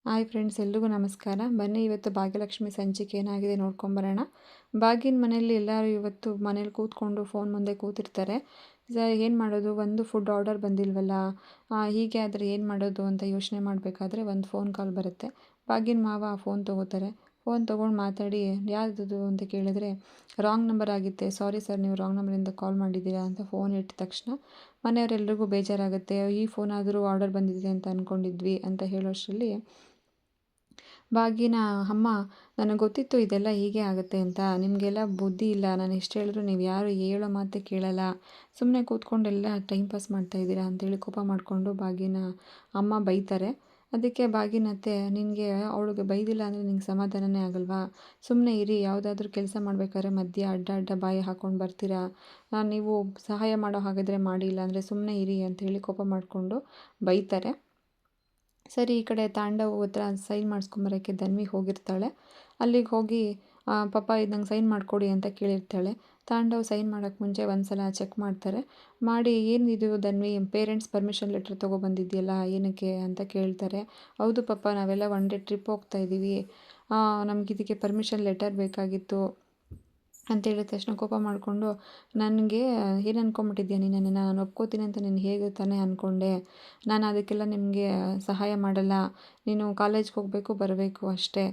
Hi friends, ಎಲ್ರಿಗೂ ನಮಸ್ಕಾರ. ಬನ್ನಿ ಇವತ್ತು ಭಾಗ್ಯಲಕ್ಷ್ಮಿ ಸಂಚಿಕೆ ಏನಾಗಿದೆ ನೋಡ್ಕೊಂಬರೋಣ. ಭಾಗ್ಯನ ಮನೆಯಲ್ಲಿ ಎಲ್ಲರೂ ಇವತ್ತು ಮನೇಲಿ ಕೂತ್ಕೊಂಡು ಫೋನ್ ಮುಂದೆ ಕೂತಿರ್ತಾರೆ. ಏನು ಮಾಡೋದು, ಒಂದು ಫುಡ್ ಆರ್ಡರ್ ಬಂದಿಲ್ವಲ್ಲ, ಹೀಗೆ ಆದರೆ ಏನು ಮಾಡೋದು ಅಂತ ಯೋಚನೆ ಮಾಡಬೇಕಾದ್ರೆ ಒಂದು ಫೋನ್ ಕಾಲ್ ಬರುತ್ತೆ. ಭಾಗ್ಯನ ಮಾವ ಫೋನ್ ತೊಗೋತಾರೆ. ಫೋನ್ ತೊಗೊಂಡು ಮಾತಾಡಿ ಯಾರ್ದು ಅಂತ ಕೇಳಿದ್ರೆ ರಾಂಗ್ ನಂಬರ್ ಆಗಿತ್ತೆ. ಸಾರಿ ಸರ್, ನೀವು ರಾಂಗ್ ನಂಬರಿಂದ ಕಾಲ್ ಮಾಡಿದ್ದೀರಾ ಅಂತ ಫೋನ್ ಇಟ್ಟ ತಕ್ಷಣ ಮನೆಯವರೆಲ್ರಿಗೂ ಬೇಜಾರಾಗುತ್ತೆ. ಈ ಫೋನ್ ಆದರೂ ಆರ್ಡರ್ ಬಂದಿದೆ ಅಂತ ಅಂದ್ಕೊಂಡಿದ್ವಿ ಅಂತ ಹೇಳೋಷ್ಟರಲ್ಲಿ ಭಾಗ್ಯನ ಅಮ್ಮ, ನನಗೆ ಗೊತ್ತಿತ್ತು ಇದೆಲ್ಲ ಹೀಗೆ ಆಗುತ್ತೆ ಅಂತ. ನಿಮಗೆಲ್ಲ ಬುದ್ಧಿ ಇಲ್ಲ, ನಾನು ಎಷ್ಟು ಹೇಳಿದ್ರು ನೀವು ಯಾರು ಹೇಳೋ ಮಾತೇ ಕೇಳಲ್ಲ, ಸುಮ್ಮನೆ ಕೂತ್ಕೊಂಡೆಲ್ಲ ಟೈಮ್ ಪಾಸ್ ಮಾಡ್ತಾಯಿದ್ದೀರಾ ಅಂತೇಳಿ ಕೋಪ ಮಾಡಿಕೊಂಡು ಭಾಗ್ಯನ ಅಮ್ಮ ಬೈತಾರೆ. ಅದಕ್ಕೆ ಭಾಗ್ಯನತ್ತೆ, ನಿನಗೆ ಅವಳಿಗೆ ಬೈದಿಲ್ಲ ಅಂದರೆ ನಿಂಗೆ ಸಮಾಧಾನನೇ ಆಗಲ್ವಾ, ಸುಮ್ಮನೆ ಇರಿ, ಯಾವುದಾದ್ರೂ ಕೆಲಸ ಮಾಡಬೇಕಾದ್ರೆ ಮಧ್ಯೆ ಅಡ್ಡ ಬಾಯಿ ಹಾಕ್ಕೊಂಡು ಬರ್ತೀರಾ, ನೀವು ಸಹಾಯ ಮಾಡೋ ಹಾಗಿದ್ರೆ ಮಾಡಿ, ಇಲ್ಲ ಅಂದರೆ ಸುಮ್ಮನೆ ಇರಿ ಅಂಥೇಳಿ ಕೋಪ ಮಾಡಿಕೊಂಡು ಬೈತಾರೆ. ಸರಿ, ಈ ಕಡೆ ತಾಂಡವ್ ಹತ್ರ ಸೈನ್ ಮಾಡಿಸ್ಕೊಂಬರೋಕ್ಕೆ ಧನ್ವಿ ಹೋಗಿರ್ತಾಳೆ. ಅಲ್ಲಿಗೆ ಹೋಗಿ ಪಾಪ ಇದು ನಂಗೆ ಸೈನ್ ಮಾಡಿಕೊಡಿ ಅಂತ ಕೇಳಿರ್ತಾಳೆ. ತಾಂಡವ್ ಸೈನ್ ಮಾಡೋಕ್ಕೆ ಮುಂಚೆ ಒಂದು ಸಲ ಚೆಕ್ ಮಾಡ್ತಾರೆ. ಮಾಡಿ, ಏನಿದು ಧನ್ವಿ, ಪೇರೆಂಟ್ಸ್ ಪರ್ಮಿಷನ್ ಲೆಟ್ರ್ ತೊಗೊಬಂದಿದೆಯಲ್ಲ ಏನಕ್ಕೆ ಅಂತ ಕೇಳ್ತಾರೆ. ಹೌದು ಪಾಪ, ನಾವೆಲ್ಲ ಒನ್ ಡೇ ಟ್ರಿಪ್ ಹೋಗ್ತಾಯಿದ್ದೀವಿ, ನಮ್ಗೆ ಇದಕ್ಕೆ ಪರ್ಮಿಷನ್ ಲೆಟರ್ ಬೇಕಾಗಿತ್ತು ಅಂತ ಹೇಳಿದ ತಕ್ಷಣ ಕೋಪ ಮಾಡಿಕೊಂಡು, ನನಗೆ ಏನು ಅಂದ್ಕೊಂಬಿಟ್ಟಿದ್ಯಾ ನೀನು, ನಾನು ಒಪ್ಕೋತೀನಿ ಅಂತ ನೀನು ಹೇಗೆ ತಾನೇ ಅಂದ್ಕೊಂಡೆ, ನಾನು ಅದಕ್ಕೆಲ್ಲ ನಿಮಗೆ ಸಹಾಯ ಮಾಡಲ್ಲ, ನೀನು ಕಾಲೇಜ್ಗೆ ಹೋಗಬೇಕು ಬರಬೇಕು ಅಷ್ಟೇ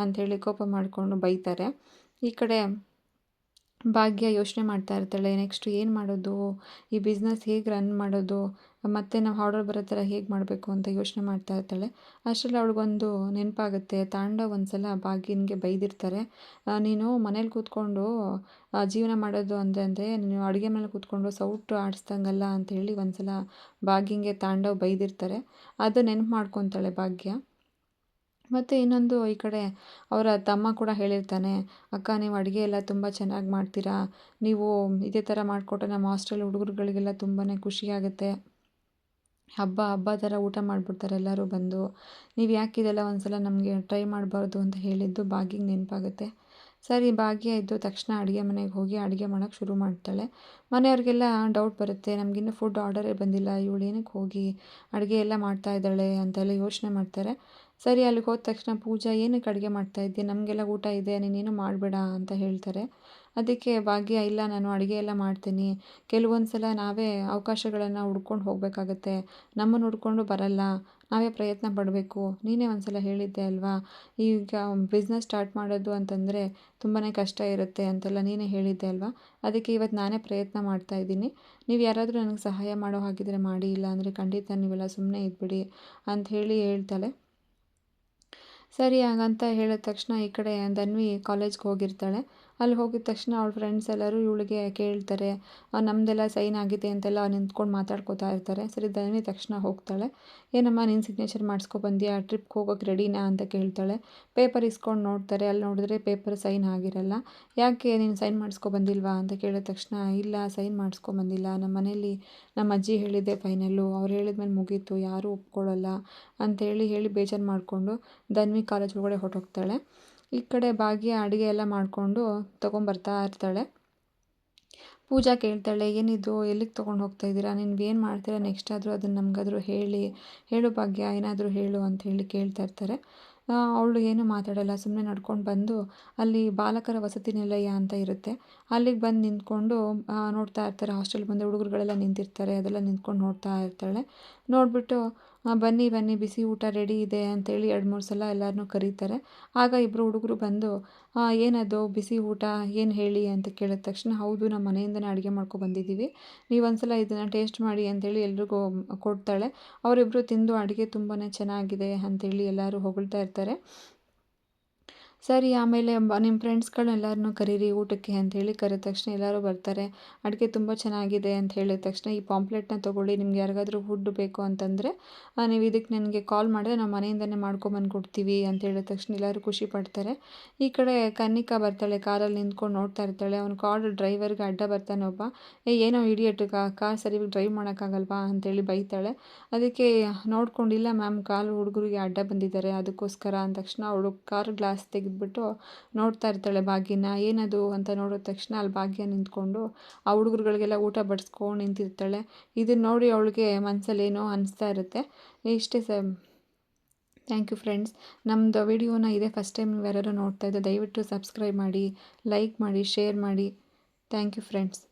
ಅಂಥೇಳಿ ಕೋಪ ಮಾಡಿಕೊಂಡು ಬೈತಾರೆ. ಈ ಕಡೆ ಭಾಗ್ಯ ಯೋಚನೆ ಮಾಡ್ತಾ ಇರ್ತಾಳೆ, ನೆಕ್ಸ್ಟ್ ಏನು ಮಾಡೋದು, ಈ ಬಿಸ್ನೆಸ್ ಹೇಗೆ ರನ್ ಮಾಡೋದು, ಮತ್ತು ನಾವು ಆರ್ಡರ್ ಬರೋ ಥರ ಹೇಗೆ ಮಾಡಬೇಕು ಅಂತ ಯೋಚನೆ ಮಾಡ್ತಾ ಇರ್ತಾಳೆ. ಅಷ್ಟರಲ್ಲಿ ಅವಳಿಗೊಂದು ನೆನಪಾಗುತ್ತೆ. ತಾಂಡವ್ ಒಂದು ಸಲ ಭಾಗ್ಯನಿಗೆ ಬೈದಿರ್ತಾರೆ, ನೀನು ಮನೇಲಿ ಕೂತ್ಕೊಂಡು ಜೀವನ ಮಾಡೋದು ಅಂದರೆ ನೀನು ಅಡುಗೆ ಮೇಲೆ ಕೂತ್ಕೊಂಡು ಸೌಟು ಆಡಿಸ್ದಂಗಲ್ಲ ಅಂಥೇಳಿ ಒಂದು ಸಲ ಭಾಗ್ಯಂಗೆ ತಾಂಡವ್ ಬೈದಿರ್ತಾರೆ. ಅದು ನೆನಪು ಮಾಡ್ಕೊತಾಳೆ ಭಾಗ್ಯ. ಮತ್ತು ಇನ್ನೊಂದು, ಈ ಕಡೆ ಅವರ ತಮ್ಮ ಕೂಡ ಹೇಳಿರ್ತಾನೆ, ಅಕ್ಕ ನೀವು ಅಡುಗೆ ಎಲ್ಲ ತುಂಬ ಚೆನ್ನಾಗಿ ಮಾಡ್ತೀರಾ, ನೀವು ಇದೇ ಥರ ಮಾಡಿಕೊಟ್ರೆ ನಮ್ಮ ಹಾಸ್ಟೆಲ್ ಹುಡುಗರುಗಳಿಗೆಲ್ಲ ತುಂಬಾ ಖುಷಿಯಾಗುತ್ತೆ, ಹಬ್ಬ ಥರ ಊಟ ಮಾಡಿಬಿಡ್ತಾರೆ ಎಲ್ಲರೂ ಬಂದು, ನೀವು ಯಾಕೆ ಇದೆಲ್ಲ ಒಂದು ಸಲ ನಮಗೆ ಟ್ರೈ ಮಾಡಬಾರ್ದು ಅಂತ ಹೇಳಿದ್ದು ಭಾಗ್ಯಗೆ ನೆನಪಾಗುತ್ತೆ. ಸರಿ, ಭಾಗ್ಯ ಇದ್ದು ತಕ್ಷಣ ಅಡುಗೆ ಮನೆಗೆ ಹೋಗಿ ಅಡುಗೆ ಮಾಡೋಕ್ಕೆ ಶುರು ಮಾಡ್ತಾಳೆ. ಮನೆಯವ್ರಿಗೆಲ್ಲ ಡೌಟ್ ಬರುತ್ತೆ, ನಮಗಿನ್ನೂ ಫುಡ್ ಆರ್ಡರೇ ಬಂದಿಲ್ಲ, ಇವಳು ಏನಕ್ಕೆ ಹೋಗಿ ಅಡುಗೆ ಎಲ್ಲ ಮಾಡ್ತಾ ಇದ್ದಾಳೆ ಅಂತೆಲ್ಲ ಯೋಚನೆ ಮಾಡ್ತಾರೆ. ಸರಿ, ಅಲ್ಲಿಗೆ ಹೋದ ತಕ್ಷಣ ಪೂಜಾ, ಏನಕ್ಕೆ ಅಡುಗೆ ಮಾಡ್ತಾಯಿದ್ದೆ, ನಮಗೆಲ್ಲ ಊಟ ಇದೆ, ನೀನೇನು ಮಾಡಬೇಡ ಅಂತ ಹೇಳ್ತಾರೆ. ಅದಕ್ಕೆ ಭಾಗ್ಯ, ಇಲ್ಲ ನಾನು ಅಡುಗೆ ಎಲ್ಲ ಮಾಡ್ತೀನಿ, ಕೆಲವೊಂದು ಸಲ ನಾವೇ ಅವಕಾಶಗಳನ್ನು ಹುಡ್ಕೊಂಡು ಹೋಗಬೇಕಾಗತ್ತೆ, ನಮ್ಮನ್ನು ಹುಡ್ಕೊಂಡು ಬರಲ್ಲ, ನಾವೇ ಪ್ರಯತ್ನ ಪಡಬೇಕು, ನೀನೇ ಒಂದು ಸಲ ಹೇಳಿದ್ದೆ ಅಲ್ವಾ, ಈಗ ಬಿಸ್ನೆಸ್ ಸ್ಟಾರ್ಟ್ ಮಾಡೋದು ಅಂತಂದರೆ ತುಂಬಾ ಕಷ್ಟ ಇರುತ್ತೆ ಅಂತೆಲ್ಲ ನೀನೇ ಹೇಳಿದ್ದೆ ಅಲ್ವಾ, ಅದಕ್ಕೆ ಇವತ್ತು ನಾನೇ ಪ್ರಯತ್ನ ಮಾಡ್ತಾಯಿದ್ದೀನಿ, ನೀವು ಯಾರಾದರೂ ನನಗೆ ಸಹಾಯ ಮಾಡೋ ಹಾಗಿದ್ರೆ ಮಾಡಿ, ಇಲ್ಲ ಅಂದರೆ ಖಂಡಿತ ನೀವೆಲ್ಲ ಸುಮ್ಮನೆ ಇದ್ಬಿಡಿ ಅಂಥೇಳಿ ಹೇಳ್ತಾಳೆ. ಸರಿ, ಹಾಗಂತ ಹೇಳಿದ ತಕ್ಷಣ ಈ ಕಡೆ ಧನ್ವಿ ಕಾಲೇಜ್ಗೆ ಹೋಗಿರ್ತಾಳೆ. ಅಲ್ಲಿ ಹೋಗಿದ ತಕ್ಷಣ ಅವಳ ಫ್ರೆಂಡ್ಸ್ ಎಲ್ಲರೂ ಇವಳಿಗೆ ಕೇಳ್ತಾರೆ, ನಮ್ಮದೆಲ್ಲ ಸೈನ್ ಆಗಿದೆ ಅಂತೆಲ್ಲ ನಿಂತ್ಕೊಂಡು ಮಾತಾಡ್ಕೋತಾ ಇರ್ತಾರೆ. ಸರಿ, ಧನ್ವಿ ತಕ್ಷಣ ಹೋಗ್ತಾಳೆ. ಏನಮ್ಮ ನೀನು ಸಿಗ್ನೇಚರ್ ಮಾಡಿಸ್ಕೊಬಂದ್ಯಾ, ಟ್ರಿಪ್ಗೆ ಹೋಗೋಕ್ಕೆ ರೆಡಿನಾ ಅಂತ ಕೇಳ್ತಾಳೆ. ಪೇಪರ್ ಇಸ್ಕೊಂಡು ನೋಡ್ತಾರೆ, ಅಲ್ಲಿ ನೋಡಿದ್ರೆ ಪೇಪರ್ ಸೈನ್ ಆಗಿರಲ್ಲ. ಯಾಕೆ ನೀನು ಸೈನ್ ಮಾಡಿಸ್ಕೊಬಂದಿಲ್ವಾ ಅಂತ ಕೇಳಿದ ತಕ್ಷಣ, ಇಲ್ಲ ಸೈನ್ ಮಾಡಿಸ್ಕೊಬಂದಿಲ್ಲ, ನಮ್ಮ ಮನೇಲಿ ನಮ್ಮ ಅಜ್ಜಿ ಹೇಳಿದ್ದೆ ಫೈನಲ್ಲು, ಅವ್ರು ಹೇಳಿದ್ಮೇಲೆ ಮುಗೀತು, ಯಾರೂ ಒಪ್ಕೊಳ್ಳಲ್ಲ ಹೇಳಿ ಬೇಜಾರು ಮಾಡಿಕೊಂಡು ಧನ್ವಿ ಕಾಲೇಜ್ ಒಳಗಡೆ ಹೊರಟೋಗ್ತಾಳೆ. ಈ ಕಡೆ ಭಾಗ್ಯ ಅಡುಗೆ ಎಲ್ಲ ಮಾಡಿಕೊಂಡು ತೊಗೊಂಬರ್ತಾ ಇರ್ತಾಳೆ. ಪೂಜಾ ಕೇಳ್ತಾಳೆ, ಏನಿದು, ಎಲ್ಲಿಗೆ ತೊಗೊಂಡು ಹೋಗ್ತಾ ಇದ್ದೀರಾ, ಏನು ಮಾಡ್ತೀರಾ ನೆಕ್ಸ್ಟ್ ಆದರೂ ಅದನ್ನು ನಮಗಾದರೂ ಹೇಳು ಭಾಗ್ಯ, ಏನಾದರೂ ಹೇಳು ಅಂಥೇಳಿ ಕೇಳ್ತಾ ಇರ್ತಾರೆ. ಅವಳು ಏನೂ ಮಾತಾಡಲ್ಲ, ಸುಮ್ಮನೆ ನಡ್ಕೊಂಡು ಬಂದು ಅಲ್ಲಿ ಬಾಲಕರ ವಸತಿ ನಿಲಯ ಅಂತ ಇರುತ್ತೆ, ಅಲ್ಲಿಗೆ ಬಂದು ನಿಂತ್ಕೊಂಡು ನೋಡ್ತಾ ಇರ್ತಾರೆ. ಹಾಸ್ಟೆಲ್ ಬಂದು ಹುಡುಗರುಗಳೆಲ್ಲ ನಿಂತಿರ್ತಾರೆ, ಅದೆಲ್ಲ ನಿಂತ್ಕೊಂಡು ನೋಡ್ತಾ ಇರ್ತಾಳೆ. ನೋಡಿಬಿಟ್ಟು ಬನ್ನಿ ಬನ್ನಿ ಬಿಸಿ ಊಟ ರೆಡಿ ಇದೆ ಅಂತೇಳಿ 2-3 ಸಲ ಎಲ್ಲರನ್ನೂ ಕರೀತಾರೆ. ಆಗ ಇಬ್ಬರು ಹುಡುಗರು ಬಂದು, ಏನದು ಬಿಸಿ ಊಟ, ಏನು ಹೇಳಿ ಅಂತ ಕೇಳಿದ ತಕ್ಷಣ, ಹೌದು ನಮ್ಮ ಮನೆಯಿಂದನೇ ಅಡುಗೆ ಬಂದಿದ್ದೀವಿ, ನೀವು ಒಂದು ಸಲ ಇದನ್ನು ಟೇಸ್ಟ್ ಮಾಡಿ ಅಂತೇಳಿ ಎಲ್ರಿಗೂ ಕೊಡ್ತಾಳೆ. ಅವರಿಬ್ಬರು ತಿಂದು ಅಡುಗೆ ತುಂಬಾ ಚೆನ್ನಾಗಿದೆ ಅಂಥೇಳಿ ಎಲ್ಲರೂ ಹೊಗಳ್ತಾ ಇರ್ತಾರೆ. ಸರಿ, ಆಮೇಲೆ ನಿಮ್ಮ ಫ್ರೆಂಡ್ಸ್ಗಳನ್ನ ಎಲ್ಲರನ್ನೂ ಕರೀರಿ ಊಟಕ್ಕೆ ಅಂಥೇಳಿ ಕರೆದ ತಕ್ಷಣ ಎಲ್ಲರೂ ಬರ್ತಾರೆ. ಅಡುಗೆ ತುಂಬ ಚೆನ್ನಾಗಿದೆ ಅಂತ ಹೇಳಿದ ತಕ್ಷಣ, ಈ ಪಾಂಪ್ಲೆಟ್ನ ತೊಗೊಳ್ಳಿ, ನಿಮ್ಗೆ ಯಾರಿಗಾದ್ರೂ ಫುಡ್ ಬೇಕು ಅಂತಂದರೆ ನೀವು ಇದಕ್ಕೆ ನನಗೆ ಕಾಲ್ ಮಾಡಿದ್ರೆ ನಾವು ಮನೆಯಿಂದನೇ ಮಾಡ್ಕೊಂಬಂದು ಕೊಡ್ತೀವಿ ಅಂತ ಹೇಳಿದ ತಕ್ಷಣ ಎಲ್ಲರೂ ಖುಷಿ ಪಡ್ತಾರೆ. ಈ ಕಡೆ ಕನ್ನಿಕಾ ಬರ್ತಾಳೆ, ಕಾರಲ್ಲಿ ನಿಂತ್ಕೊಂಡು ನೋಡ್ತಾ ಇರ್ತಾಳೆ. ಅವನು ಕಾರ್ ಡ್ರೈವರ್ಗೆ ಅಡ್ಡ ಬರ್ತಾನೆ ಒಬ್ಬ, ಏನೋ ಇಡಿಯಟ್, ಕಾರ್ ಸರಿಯಾಗಿ ಡ್ರೈವ್ ಮಾಡೋಕ್ಕಾಗಲ್ವಾ ಅಂತೇಳಿ ಬೈತಾಳೆ. ಅದಕ್ಕೆ ನೋಡ್ಕೊಂಡಿಲ್ಲ ಮ್ಯಾಮ್, ಕಾರು ಹುಡುಗರಿಗೆ ಅಡ್ಡ ಬಂದಿದ್ದಾರೆ ಅದಕ್ಕೋಸ್ಕರ ಅಂದ ತಕ್ಷಣ ಅವಳು ಕಾರ್ ಗ್ಲಾಸ್ ತೆಗೆದ್ಬಿಟ್ಟು ನೋಡ್ತಾ ಇರ್ತಾಳೆ ಭಾಗ್ಯನ. ಏನದು ಅಂತ ನೋಡಿದ ತಕ್ಷಣ ಅಲ್ಲಿ ಭಾಗ್ಯ ನಿಂತ್ಕೊಂಡು ಆ ಹುಡುಗರುಗಳಿಗೆಲ್ಲ ಊಟ ಬಡಿಸ್ಕೊಂಡು ನಿಂತಿರ್ತಾಳೆ. ಇದನ್ನು ನೋಡಿ ಅವಳಿಗೆ ಮನಸ್ಸಲ್ಲಿ ಏನೋ ಅನಿಸ್ತಾ ಇರುತ್ತೆ. ಇಷ್ಟೇ ಥ್ಯಾಂಕ್ ಯು ಫ್ರೆಂಡ್ಸ್. ನಮ್ಮದು ವಿಡಿಯೋನ ಇದೇ ಫಸ್ಟ್ ಟೈಮ್ ನೀವು ಯಾರಾದ್ರು ನೋಡ್ತಾ ಇದ್ದರೆ ದಯವಿಟ್ಟು ಸಬ್ಸ್ಕ್ರೈಬ್ ಮಾಡಿ, ಲೈಕ್ ಮಾಡಿ, ಶೇರ್ ಮಾಡಿ. Thank you friends.